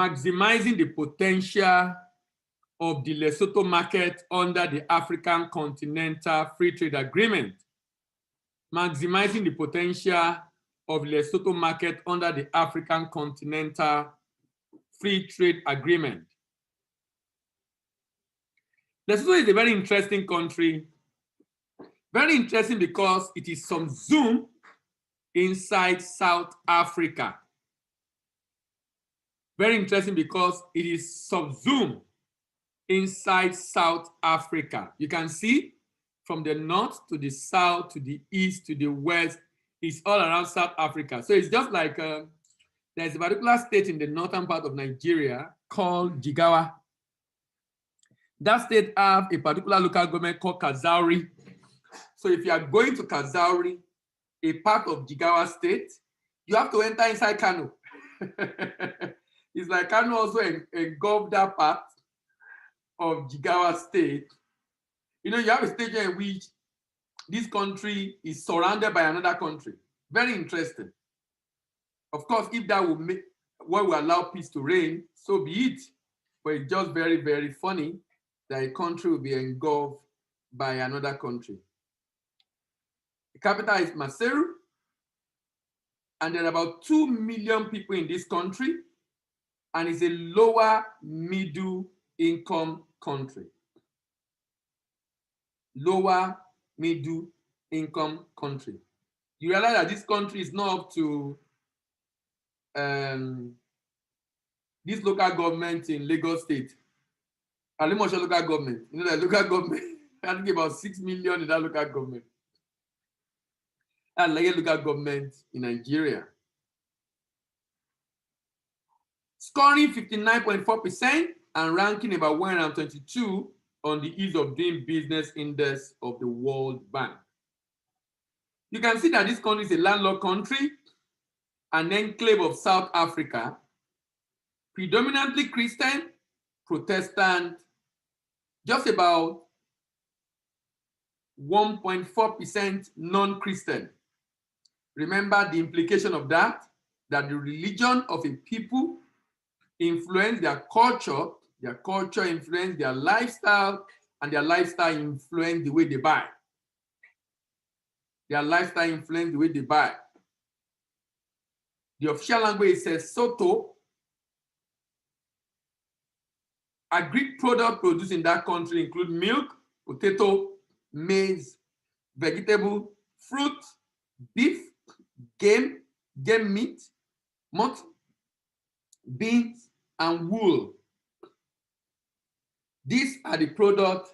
maximizing the potential of the Lesotho market under the African Continental Free Trade Agreement. Maximizing the potential of Lesotho market under the African Continental Free Trade Agreement. Lesotho is a very interesting country. Very interesting because it is subsumed inside South Africa. Very interesting because it is subsumed inside South Africa. You can see from the north to the south to the east to the west, it's all around South Africa. So it's just like there's a particular state in the northern part of Nigeria called Jigawa. That state have a particular local government called Kazauri. So if you are going to Kazauri, a part of Jigawa state, you have to enter inside Kano. It's like Kano also engulfed that part of Jigawa state. You know, you have a state in which this country is surrounded by another country. Very interesting. Of course, if that will make what will allow peace to reign, so be it. But it's just very, very funny that a country will be engulfed by another country. The capital is Maseru, and there are about 2 million people in this country, and it's a lower middle income country. Lower middle income country. You realize that this country is not up to this local government in Lagos State. Alimosho local government. You know that local government, I think about 6 million in that local government. And like a local government in Nigeria. Scoring 59.4% and ranking about 122 on the Ease of Doing Business Index of the World Bank. You can see that this country is a landlocked country, an enclave of South Africa, predominantly Christian, Protestant, just about 1.4% non-Christian. Remember the implication of that the religion of a people influence their culture influence their lifestyle, and their lifestyle influence the way they buy. Their lifestyle influence the way they buy. The official language is Lesotho. Agri products produced in that country include milk, potato, maize, vegetable, fruit, beef, game meat, mutton, beans, and wool. These are the products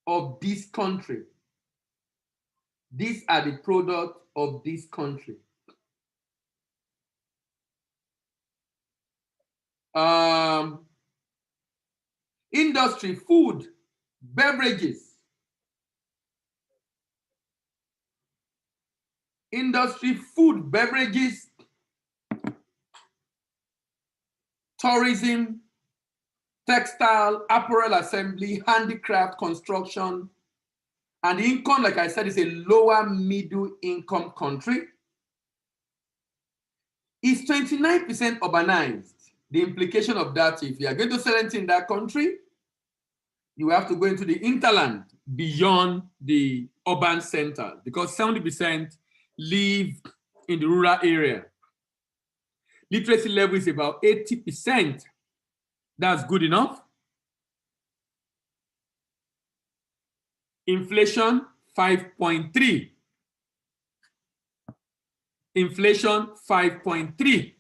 of this country. These are the products of this country. Industry, food, beverages. Industry, food, beverages, tourism, textile, apparel assembly, handicraft, construction, and income, like I said, is a lower middle income country. It's 29% urbanized. The implication of that, if you are going to sell anything in that country, you have to go into the hinterland beyond the urban center, because 70% live in the rural area. Literacy level is about 80%. That's good enough. Inflation, 5.3. Inflation, 5.3%.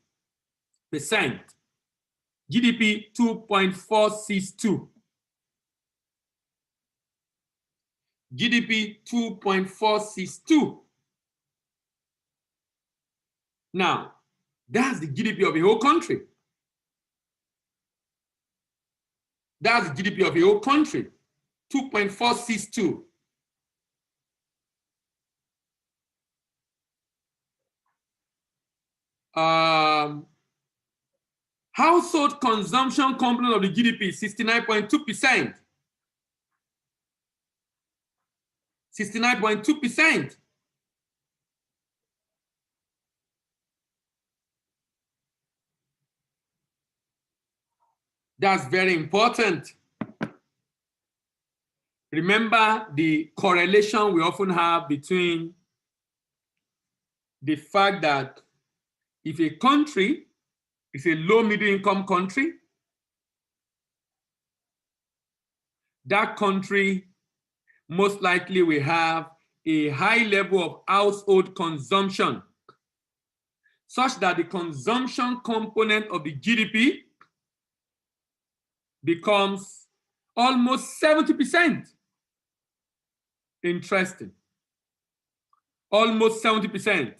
GDP, 2.462. GDP, 2.462. Now, that's the GDP of a whole country. That's the GDP of a whole country, 2.462. Household consumption component of the GDP, 69.2%. 69.2%. That's very important. Remember the correlation we often have between the fact that if a country is a low middle income country, that country most likely will have a high level of household consumption, such that the consumption component of the GDP becomes almost 70%. Interesting. Almost 70%.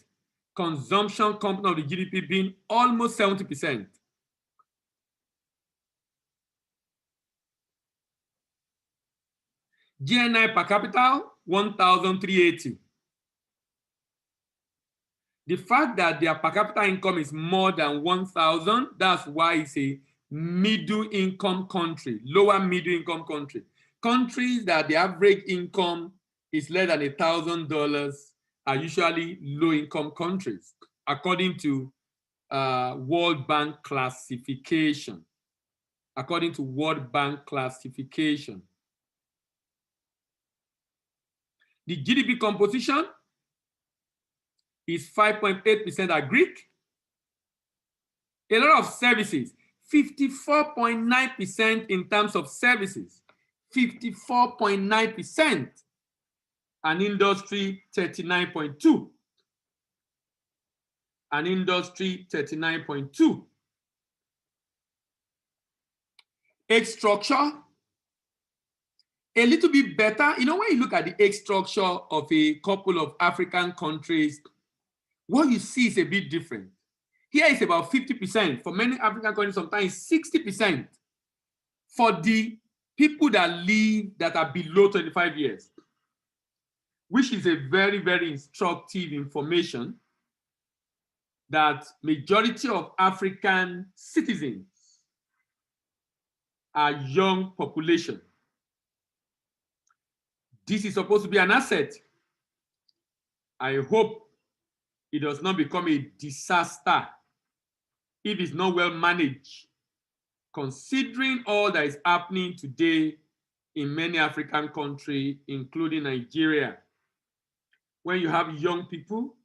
Consumption component of the GDP being almost 70%. GNI per capita, 1,380. The fact that their per capita income is more than 1,000, that's why it's a middle income country, lower middle income country. Countries that the average income is less than $1,000 are usually low income countries, according to World Bank classification. According to World Bank classification. The GDP composition is 5.8% are Greek. A lot of services, 54.9% in terms of services, 54.9%, and industry 39.2%. And industry 39.2%. Age structure, a little bit better. You know, when you look at the age structure of a couple of African countries, what you see is a bit different. Here is about 50%. For many African countries, sometimes 60% for the people that live that are below 25 years, which is a very, very instructive information that majority of African citizens are young population. This is supposed to be an asset. I hope it does not become a disaster if it's not well managed, considering all that is happening today in many African countries, including Nigeria. When you have young people,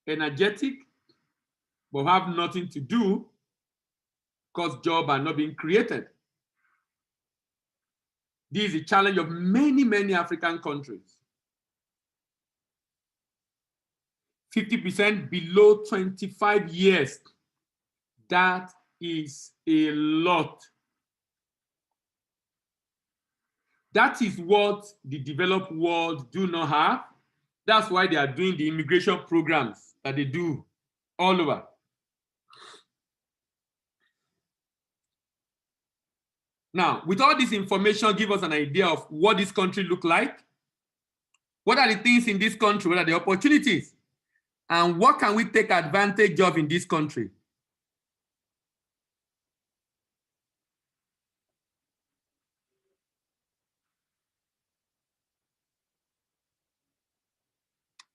energetic, but have nothing to do because jobs are not being created. This is a challenge of many, many African countries. 50% below 25 years. That is a lot. That is what the developed world do not have. That's why they are doing the immigration programs that they do all over. Now, with all this information, give us an idea of what this country look like. What are the things in this country? What are the opportunities? And what can we take advantage of in this country?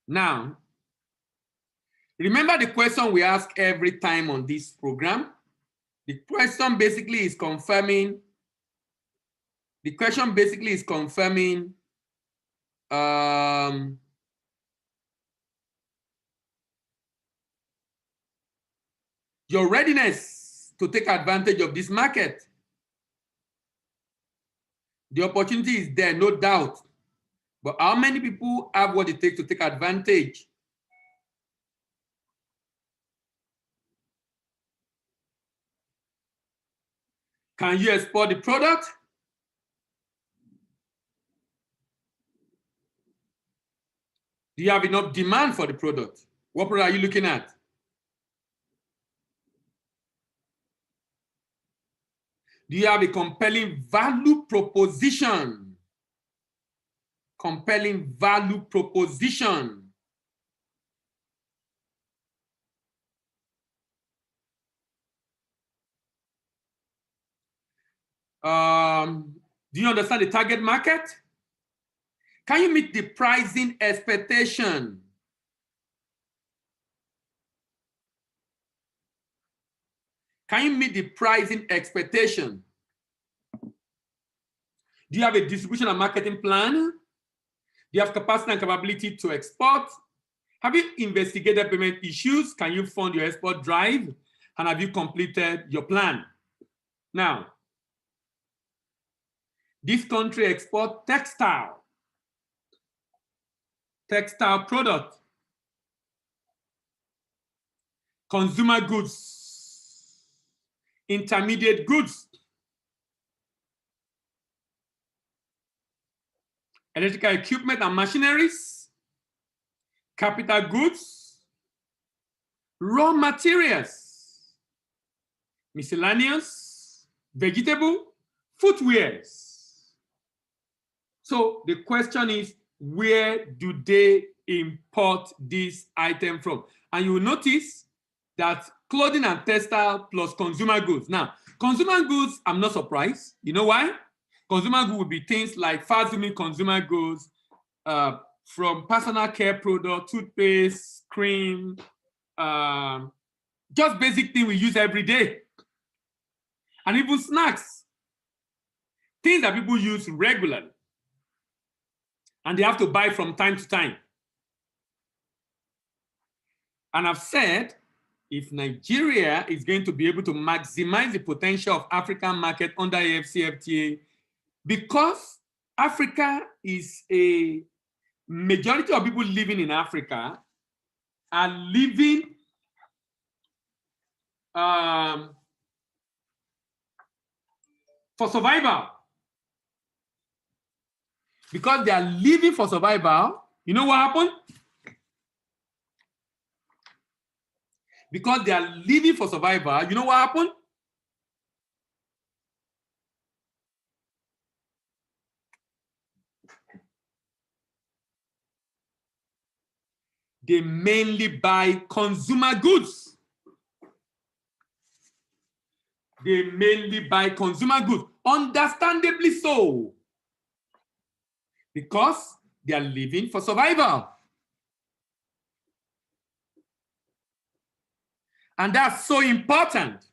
Now, remember the question we ask every time on this program? The question basically is confirming your readiness to take advantage of this market. The opportunity is there, no doubt. But how many people have what it takes to take advantage? Can you export the product? Do you have enough demand for the product? What product are you looking at? Do you have a compelling value proposition? Compelling value proposition. Do you understand the target market? Can you meet the pricing expectation? Can you meet the pricing expectation? Do you have a distribution and marketing plan? Do you have capacity and capability to export? Have you investigated payment issues? Can you fund your export drive? And have you completed your plan? Now, this country exports textile product, consumer goods, intermediate goods, electrical equipment and machineries, capital goods, raw materials, miscellaneous, vegetable, footwears. So the question is, where do they import this item from? And you will notice that clothing and textile plus consumer goods. Now, consumer goods, I'm not surprised. You know why? Consumer goods will be things like fast-moving consumer goods, from personal care product, toothpaste, cream, just basic things we use every day. And even snacks, things that people use regularly. And they have to buy from time to time. And I've said, if Nigeria is going to be able to maximize the potential of African market under AfCFTA, because Africa is a majority of people living in Africa are living for survival. Because they are living for survival, you know what happened? Because they are living for survival, you know what happened? They mainly buy consumer goods. They mainly buy consumer goods, understandably so. Because they are living for survival. And that's so important.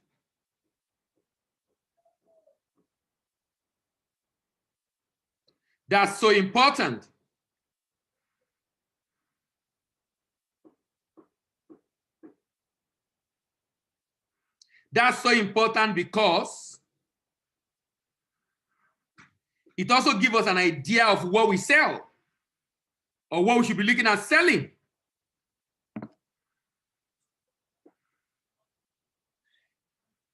That's so important. That's so important because it also gives us an idea of what we sell or what we should be looking at selling.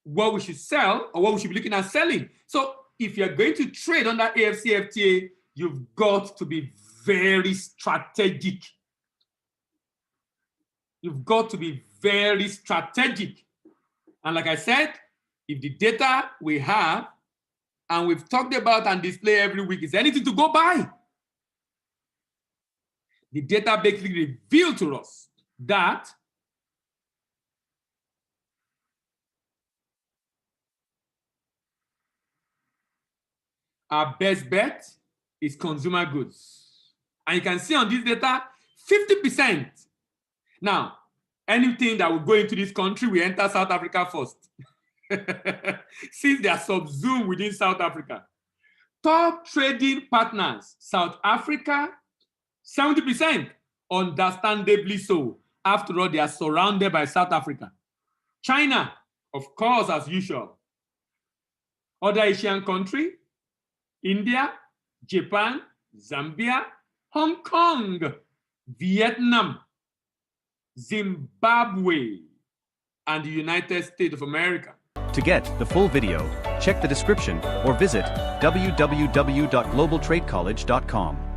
What we should sell or what we should be looking at selling. So if you're going to trade under AfCFTA, you've got to be very strategic. You've got to be very strategic. And like I said, if the data we have and we've talked about and display every week is anything to go by, the data basically reveal to us that our best bet is consumer goods. And you can see on this data, 50%. Now, anything that will go into this country, we enter South Africa first. Since they are subsumed within South Africa. Top trading partners, South Africa, 70%, understandably so. After all, they are surrounded by South Africa. China, of course, as usual. Other Asian countries, India, Japan, Zambia, Hong Kong, Vietnam, Zimbabwe, and the United States of America. To get the full video, check the description or visit www.globaltradecollege.com.